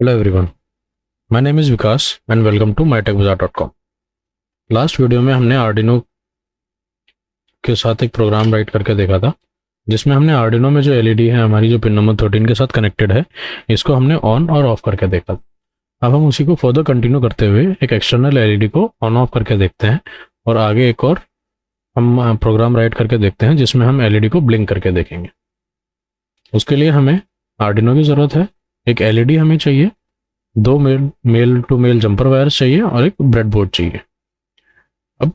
Hello everyone, my name is Vikas and welcome to mytechbazaar.com। Last video में हमने Arduino के साथ एक प्रोग्राम राइट करके देखा था, जिसमें हमने आर्डिनो में जो एलईडी है हमारी, जो पिन नंबर 13 के साथ कनेक्टेड है, इसको हमने ऑन और ऑफ करके देखा। अब हम उसी को फर्दर कंटिन्यू करते हुए एक एक्सटर्नल एलईडी को ऑन ऑफ करके देखते हैं, और आगे एक और हम प्रोग्राम राइट करके देखते हैं जिसमें हम एलईडी को ब्लिंक करके देखेंगे। उसके लिए हमें आर्डिनो की ज़रूरत है, एक एलईडी हमें चाहिए, दो male to male jumper wires चाहिए और एक ब्रेडबोर्ड चाहिए। अब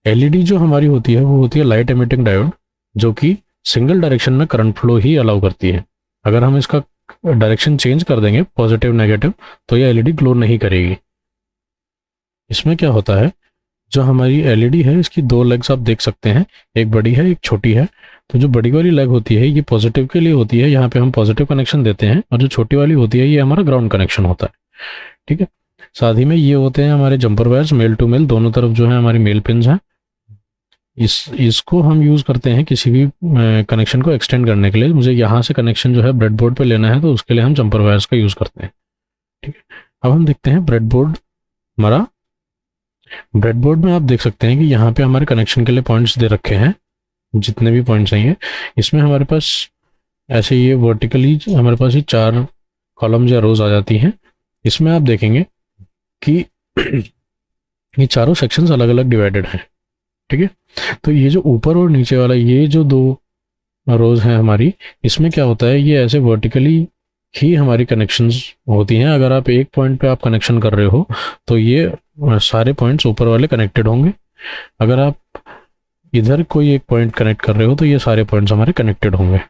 एलईडी जो हमारी होती है वो होती है लाइट एमिटिंग डायोड, जो कि सिंगल डायरेक्शन में करंट फ्लो ही अलाउ करती है। अगर हम इसका डायरेक्शन चेंज कर देंगे पॉजिटिव नेगेटिव, तो ये एलईडी ग्लो नहीं करेगी। इसमें क्या होता है, जो हमारी एलईडी है इसकी दो लेग्स आप देख सकते हैं, एक बड़ी है एक छोटी है। तो जो बड़ी वाली लेग होती है ये पॉजिटिव के लिए होती है, यहाँ पे हम पॉजिटिव कनेक्शन देते हैं, और जो छोटी वाली होती है ये हमारा ग्राउंड कनेक्शन होता है। ठीक है, साथ ही में ये होते हैं हमारे jumper wires, male to male दोनों तरफ जो है हमारी मेल पिन्स हैं। इसको हम यूज़ करते हैं किसी भी कनेक्शन को एक्सटेंड करने के लिए। मुझे यहाँ से कनेक्शन जो है ब्रेडबोर्ड पे लेना है, तो उसके लिए हम जंपर वायर्स का यूज़ करते हैं। ठीक है, अब हम देखते हैं ब्रेडबोर्ड हमारा। ब्रेडबोर्ड में आप देख सकते हैं कि यहाँ पे हमारे कनेक्शन के लिए पॉइंट्स दे रखे हैं, जितने भी पॉइंट्स चाहिए। इसमें हमारे पास ऐसे ये वर्टिकली हमारे पास ये 4 कॉलम्स या रोज आ जाती हैं। इसमें आप देखेंगे कि ये चारों सेक्शंस अलग अलग डिवाइडेड हैं। ठीक है, तो ये जो ऊपर और नीचे वाला ये जो 2 रोज हैं हमारी, इसमें क्या होता है, ये ऐसे वर्टिकली ही हमारी कनेक्शंस होती हैं। अगर आप एक पॉइंट पे आप कनेक्शन कर रहे हो तो ये सारे पॉइंट्स ऊपर वाले कनेक्टेड होंगे। अगर आप इधर कोई एक पॉइंट कनेक्ट कर रहे हो तो ये सारे पॉइंट्स हमारे कनेक्टेड होंगे।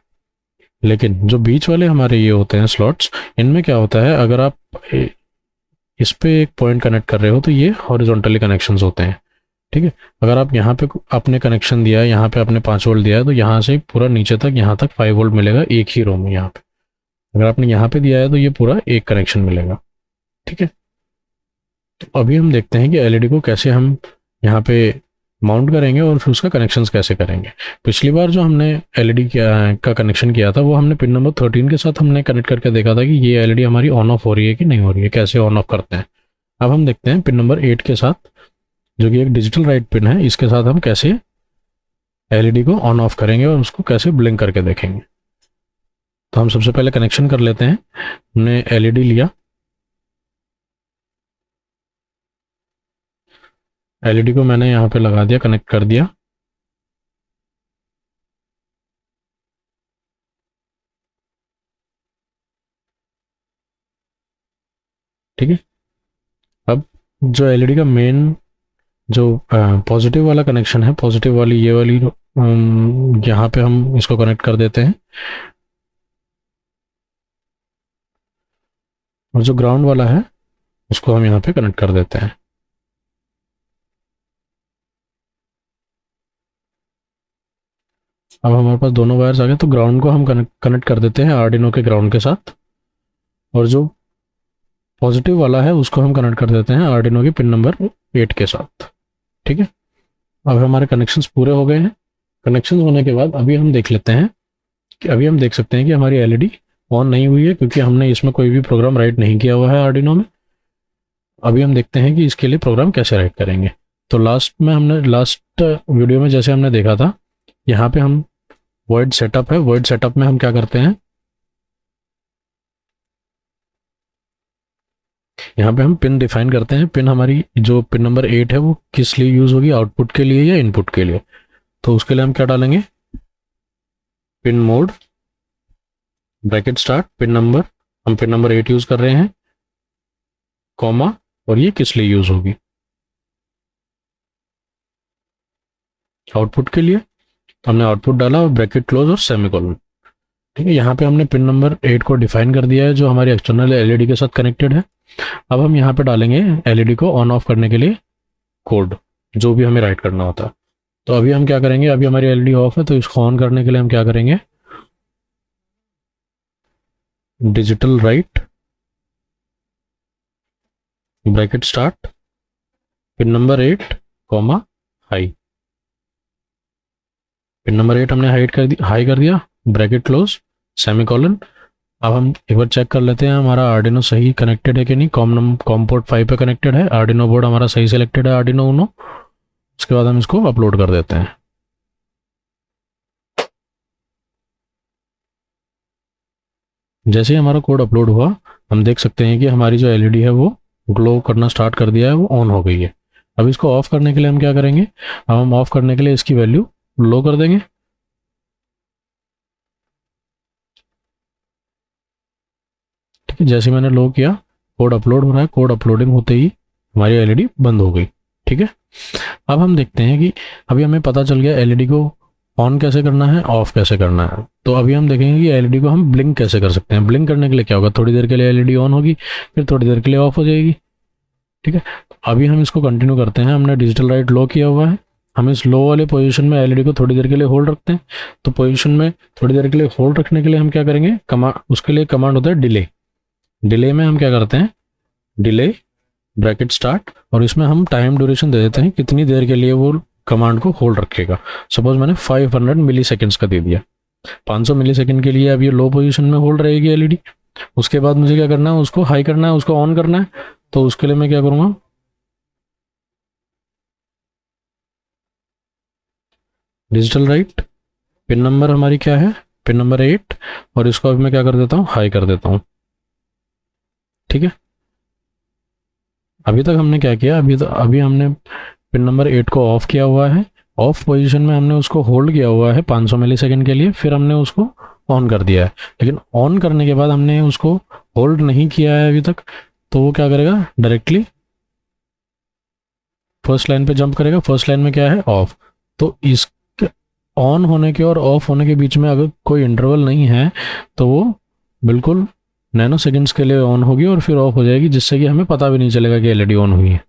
लेकिन जो बीच वाले हमारे ये होते हैं स्लॉट्स, इनमें क्या होता है, अगर आप इस पे एक पॉइंट कनेक्ट कर रहे हो तो ये हॉरिजॉन्टली कनेक्शंस होते हैं। ठीक है, अगर आप यहाँ पे आपने कनेक्शन दिया है, यहाँ पे आपने 5 वोल्ट दिया है, तो यहाँ से पूरा नीचे तक यहाँ तक 5 वोल्ट मिलेगा एक ही रो में। यहाँ पे अगर आपने यहाँ पे दिया है तो ये पूरा एक कनेक्शन मिलेगा। ठीक है, तो अभी हम देखते हैं कि एलईडी को कैसे हम यहाँ पे माउंट करेंगे और फिर उसका कनेक्शंस कैसे करेंगे। पिछली बार जो हमने एलईडी का कनेक्शन किया था वो हमने पिन नंबर 13 के साथ हमने कनेक्ट करके देखा था कि ये एलईडी हमारी ऑन ऑफ हो रही है कि नहीं हो रही है, कैसे ऑन ऑफ करते हैं। अब हम देखते हैं पिन नंबर 8 के साथ, जो कि एक डिजिटल राइट पिन है, इसके साथ हम कैसे एलईडी को ऑन ऑफ करेंगे और उसको कैसे ब्लिंक करके देखेंगे। तो हम सबसे पहले कनेक्शन कर लेते हैं। हमने एलईडी लिया, एलईडी को मैंने यहाँ पे लगा दिया, कनेक्ट कर दिया। ठीक है, अब जो एलईडी का मेन जो पॉजिटिव वाला कनेक्शन है, पॉजिटिव वाली ये वाली यहाँ पे हम इसको कनेक्ट कर देते हैं, और जो ग्राउंड वाला है उसको हम यहाँ पे कनेक्ट कर देते हैं। अब हमारे पास दोनों वायर्स आ गए, तो ग्राउंड को हम कनेक्ट कर देते हैं आर्डिनो के ग्राउंड के साथ, और जो पॉजिटिव वाला है उसको हम कनेक्ट कर देते हैं आर्डिनो के पिन नंबर 8 के साथ। ठीक है, अब हमारे कनेक्शंस पूरे हो गए हैं। कनेक्शन होने के बाद अभी हम देख लेते हैं कि अभी हम देख सकते हैं कि हमारी एलईडी ऑन नहीं हुई है, क्योंकि हमने इसमें कोई भी प्रोग्राम राइट नहीं किया हुआ है आर्डिनो में। अभी हम देखते हैं कि इसके लिए प्रोग्राम कैसे राइट करेंगे। तो लास्ट वीडियो में जैसे हमने देखा था, यहाँ पे हम वर्ड सेटअप है, वर्ड सेटअप में हम क्या करते हैं, यहाँ पे हम पिन डिफाइन करते हैं। पिन हमारी जो पिन नंबर 8 है वो किस लिए यूज होगी, आउटपुट के लिए या इनपुट के लिए। तो उसके लिए हम क्या डालेंगे, pin mode bracket start pin number, हम पिन नंबर 8 यूज कर रहे हैं, कॉमा, और ये किस लिए यूज होगी, आउटपुट के लिए। हमने आउटपुट डाला और ब्रैकेट क्लोज और सेमीकोलन। ठीक है, यहाँ पे हमने पिन नंबर 8 को डिफाइन कर दिया है, जो हमारी एक्सटर्नल एलईडी के साथ कनेक्टेड है। अब हम यहाँ पे डालेंगे एलईडी को ऑन ऑफ करने के लिए कोड, जो भी हमें राइट करना होता है। तो अभी हम क्या करेंगे, अभी हमारी एलईडी ऑफ है, तो इसको ऑन करने के लिए हम क्या करेंगे, digital right bracket start pin number 8 comma high. Pin number 8 हमने हाई कर दिया, ब्रैकेट क्लोज सेमीकोलन। अब हम एक बार चेक कर लेते हैं हमारा आर्डिनो सही कनेक्टेड है कि नहीं। कॉम पोर्ट 5 पे कनेक्टेड है, आर्डिनो बोर्ड हमारा सही सिलेक्टेड है, आर्डिनो उनो। उसके बाद हम इसको अपलोड कर देते हैं। जैसे ही हमारा कोड अपलोड हुआ, हम देख सकते हैं कि हमारी जो एलईडी है वो ग्लो करना स्टार्ट कर दिया है, वो ऑन हो गई है। अब इसको ऑफ करने के लिए हम क्या करेंगे, अब हम ऑफ करने के लिए इसकी वैल्यू लो कर देंगे। ठीक है, जैसे मैंने लो किया, कोड अपलोड हो रहा है, कोड अपलोडिंग होते ही हमारी एलईडी बंद हो गई। ठीक है, अब हम देखते हैं कि अभी हमें पता चल गया एलईडी को ऑन कैसे करना है, ऑफ कैसे करना है। तो अभी हम देखेंगे कि एलईडी को हम ब्लिंक कैसे कर सकते हैं। ब्लिंक करने के लिए क्या होगा, थोड़ी देर के लिए एलईडी ऑन होगी, फिर थोड़ी देर के लिए ऑफ हो जाएगी। ठीक है, अभी हम इसको कंटिन्यू करते हैं। हमने डिजिटल राइट लो किया हुआ है, हम इस लो वाले पोजीशन में एलईडी को थोड़ी देर के लिए होल्ड रखते हैं। तो पोजीशन में थोड़ी देर के लिए होल्ड रखने के लिए हम क्या करेंगे, कमांड, उसके लिए कमांड होता है डिले। डिले में हम क्या करते हैं, डिले ब्रैकेट स्टार्ट, और इसमें हम टाइम ड्यूरेशन दे देते हैं कितनी देर के लिए वो कमांड को होल्ड रखेगा। सपोज मैंने 500 मिली सेकेंड्स का दे दिया, 500 मिली सेकेंड के लिए अब ये लो पोजीशन में होल्ड रहेगी एलईडी। उसके बाद मुझे क्या करना है, उसको हाई करना है, उसको ऑन करना है। तो उसके लिए मैं क्या करूँगा, डिजिटल राइट, पिन नंबर हमारी क्या है, पिन नंबर 8, और इसको अभी मैं क्या कर देता हूँ, हाई कर देता हूँ। ठीक है, अभी तक हमने क्या किया, अभी हमने पिन नंबर 8 को ऑफ किया हुआ है। ऑफ पोजीशन में हमने उसको होल्ड किया हुआ है 500 मिली सेकेंड के लिए, फिर हमने उसको ऑन कर दिया है। लेकिन ऑन करने के बाद हमने उसको होल्ड नहीं किया है अभी तक, तो वो क्या करेगा, डायरेक्टली फर्स्ट लाइन पे जंप करेगा। फर्स्ट लाइन में क्या है, ऑफ। तो इस ऑन होने के और ऑफ होने के बीच में अगर कोई इंटरवल नहीं है, तो वो बिल्कुल नैनो सेकेंड्स के लिए ऑन होगी और फिर ऑफ हो जाएगी, जिससे कि हमें पता भी नहीं चलेगा कि एलईडी ऑन हुई है।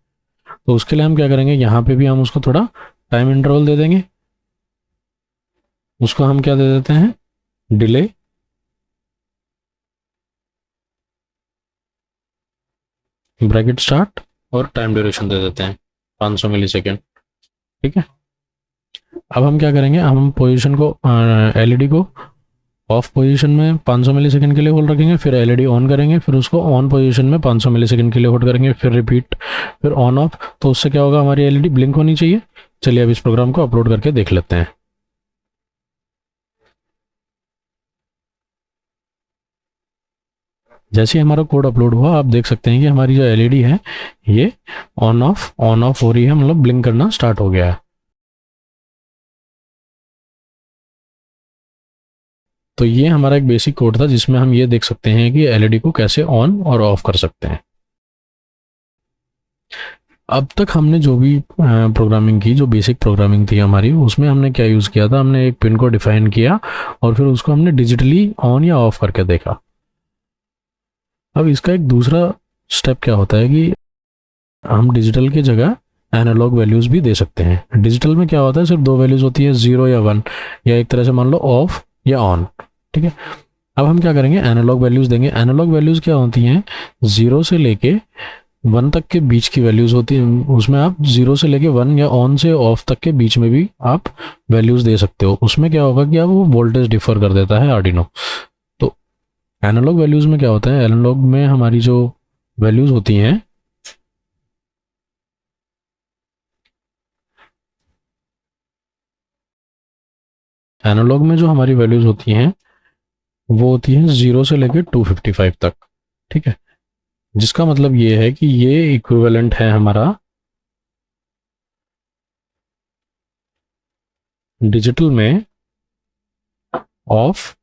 तो उसके लिए हम क्या करेंगे, यहाँ पे भी हम उसको थोड़ा टाइम इंटरवल दे देंगे। उसको हम क्या दे देते हैं, डिले ब्रैकेट स्टार्ट, और टाइम ड्यूरेशन दे देते हैं 500 मिली सेकेंड। ठीक है, अब हम क्या करेंगे, हम पोजीशन को, एलईडी को ऑफ पोजीशन में 500 मिली सेकेंड के लिए होल्ड रखेंगे, फिर एलईडी ऑन करेंगे, फिर उसको ऑन पोजीशन में 500 मिली सेकेंड के लिए होल्ड करेंगे, फिर रिपीट, फिर ऑन ऑफ। तो उससे क्या होगा, हमारी एलईडी ब्लिंक होनी चाहिए। चलिए अब इस प्रोग्राम को अपलोड करके देख लेते हैं। जैसे ही हमारा कोड अपलोड हुआ, आप देख सकते हैं कि हमारी जो एलईडी है ये ऑन ऑफ हो रही है, मतलब ब्लिंक करना स्टार्ट हो गया है। तो ये हमारा एक बेसिक कोड था जिसमें हम ये देख सकते हैं कि एलईडी को कैसे ऑन और ऑफ कर सकते हैं। अब तक हमने जो भी प्रोग्रामिंग की, जो बेसिक प्रोग्रामिंग थी हमारी, उसमें हमने क्या यूज़ किया था, हमने एक पिन को डिफाइन किया और फिर उसको हमने डिजिटली ऑन या ऑफ करके देखा। अब इसका एक दूसरा स्टेप क्या होता है कि हम डिजिटल की जगह एनालॉग वैल्यूज़ भी दे सकते हैं। डिजिटल में क्या होता है, सिर्फ दो वैल्यूज़ होती है, 0 या 1, या एक तरह से मान लो ऑफ या ऑन। ठीक है, अब हम क्या करेंगे, एनालॉग वैल्यूज़ देंगे। एनालॉग वैल्यूज़ क्या होती हैं, 0 से लेके 1 तक के बीच की वैल्यूज़ होती हैं। उसमें आप 0 से लेके 1 या ऑन से ऑफ तक के बीच में भी आप वैल्यूज़ दे सकते हो। उसमें क्या होगा कि आप वो वोल्टेज डिफर कर देता है आर्डिनो। तो एनालॉग वैल्यूज़ में क्या होता है, एनालॉग में हमारी जो वैल्यूज़ होती हैं, एनालॉग में जो हमारी वैल्यूज़ होती हैं वो होती हैं 0 से लेकर 255 तक। ठीक है, जिसका मतलब ये है कि ये इक्विवेलेंट है हमारा डिजिटल में ऑफ,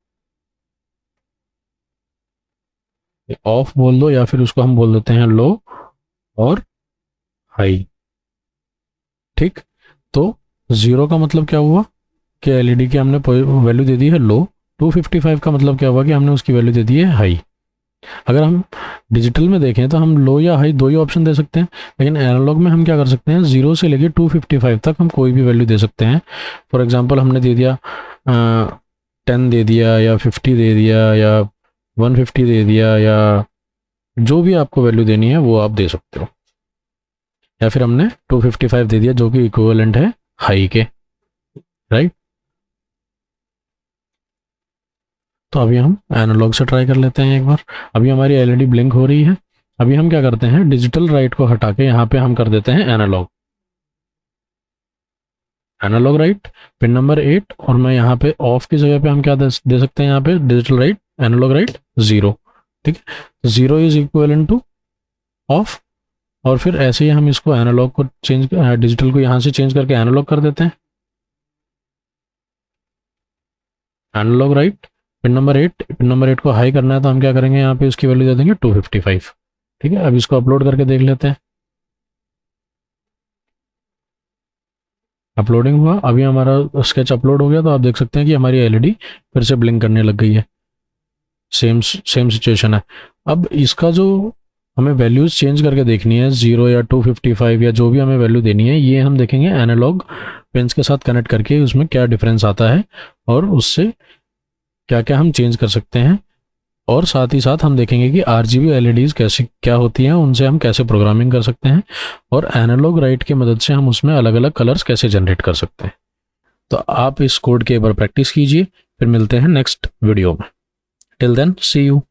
ऑफ बोल दो या फिर उसको हम बोल देते हैं लो और हाई। ठीक, तो 0 का मतलब क्या हुआ कि एलईडी की हमने वैल्यू दे दी है लो। 255 का मतलब क्या हुआ कि हमने उसकी वैल्यू दे दी है हाई। अगर हम डिजिटल में देखें तो हम लो या हाई दो ही ऑप्शन दे सकते हैं, लेकिन एनालॉग में हम क्या कर सकते हैं, 0 से लेकर 255 तक हम कोई भी वैल्यू दे सकते हैं। फॉर एग्जांपल हमने दे दिया 10 दे दिया, या 50 दे दिया, या 150 दे दिया, या जो भी आपको वैल्यू देनी है वो आप दे सकते हो। या फिर हमने 255 दे दिया जो कि इक्विवेलेंट है हाई के, राइट। तो अभी हम एनालॉग से ट्राई कर लेते हैं एक बार। अभी हमारी एलईडी ब्लिंक हो रही है। अभी हम क्या करते हैं, डिजिटल राइट को हटा के यहाँ पे हम कर देते हैं analog. Analog write pin number 8, और मैं यहाँ पे ऑफ की जगह पे हम क्या दे सकते हैं, यहाँ पे डिजिटल राइट एनालॉग राइट 0। ठीक है, 0 इज इक्वल टू ऑफ। और फिर ऐसे ही हम इसको एनालॉग को चेंज, डिजिटल को यहाँ से चेंज करके एनालॉग कर देते हैं। एनालॉग राइट पिन नंबर 8 को हाई करना है तो हम क्या करेंगे, यहाँ पे उसकी वैल्यू दे देंगे 255। ठीक है, अब इसको अपलोड करके देख लेते हैं। अपलोडिंग हुआ, अभी हमारा स्केच अपलोड हो गया, तो आप देख सकते हैं कि हमारी एलईडी फिर से ब्लिंक करने लग गई है। सेम सिचुएशन है। अब इसका जो हमें वैल्यूज चेंज करके देखनी है, 0 या 255 या जो भी हमें वैल्यू देनी है, ये हम देखेंगे एनालॉग पिन्स के साथ कनेक्ट करके उसमें क्या डिफरेंस आता है और उससे क्या क्या हम चेंज कर सकते हैं। और साथ ही साथ हम देखेंगे कि आरजीबी एलईडीज कैसे क्या होती हैं, उनसे हम कैसे प्रोग्रामिंग कर सकते हैं, और एनालॉग राइट की मदद से हम उसमें अलग अलग कलर्स कैसे जनरेट कर सकते हैं। तो आप इस कोड के एक बार प्रैक्टिस कीजिए, फिर मिलते हैं नेक्स्ट वीडियो में। Till then see you.